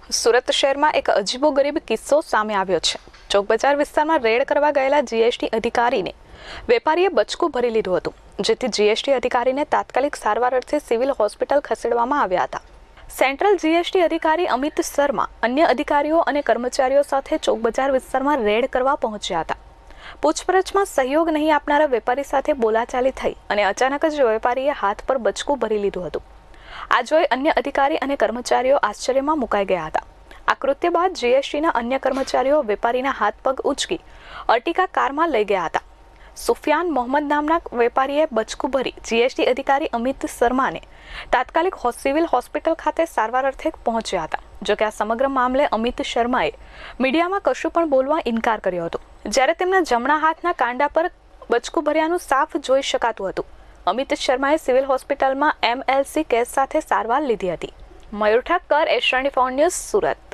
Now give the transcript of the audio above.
સુરત શહેરમાં એક અજીબોગરીબ કિસ્સો સામે આવ્યો છે। ચોક બજાર વિસ્તારમાં રેડ કરવા ગયેલા જીએસટી અધિકારીને વેપારીએ બચકું ભરી લીધું હતું, જેથી જીએસટી અધિકારીને તાત્કાલિક સારવાર અર્થે સિવિલ હોસ્પિટલ ખસેડવામાં આવ્યા હતા। સેન્ટ્રલ જીએસટી અધિકારી અમિત શર્મા અન્ય અધિકારીઓ અને કર્મચારીઓ સાથે ચોક બજાર વિસ્તારમાં રેડ કરવા પહોંચ્યા હતા। પૂછપરછમાં સહયોગ નહીં આપનારા વેપારી સાથે બોલાચાલી થઈ અને અચાનક જ વેપારીએ હાથ પર બચકું ભરી લીધું હતું। આ જોઈ અન્ય અધિકારી અને કર્મચારીઓ આશ્ચર્યમાં મુકાઈ ગયા હતા। આ કૃત્ય બાદ જીએસટીના અન્ય કર્મચારીઓ વેપારીના હાથ પગ ઉંચકી અર્ટિકા કારમાં લઈ ગયા હતા। સુફિયાન મોહમ્મદ નામના વેપારીએ બચકું ભરી જીએસટી અધિકારી અમિત શર્માને તાત્કાલિક સિવિલ હોસ્પિટલ ખાતે સારવાર અર્થે પહોંચ્યા હતા। જોકે આ સમગ્ર મામલે અમિત શર્માએ મીડિયામાં કશું પણ બોલવા ઇનકાર કર્યો હતો, જ્યારે તેમના જમણા હાથના કાંડા પર બચકું ભર્યાનું સાફ જોઈ શકાતું હતું। અમિત શર્માએ સિવિલ હોસ્પિટલમાં એમએલસી કેસ સાથે સારવાર લીધી હતી। મયુર ઠક્કર, એસ24 ન્યૂઝ, સુરત।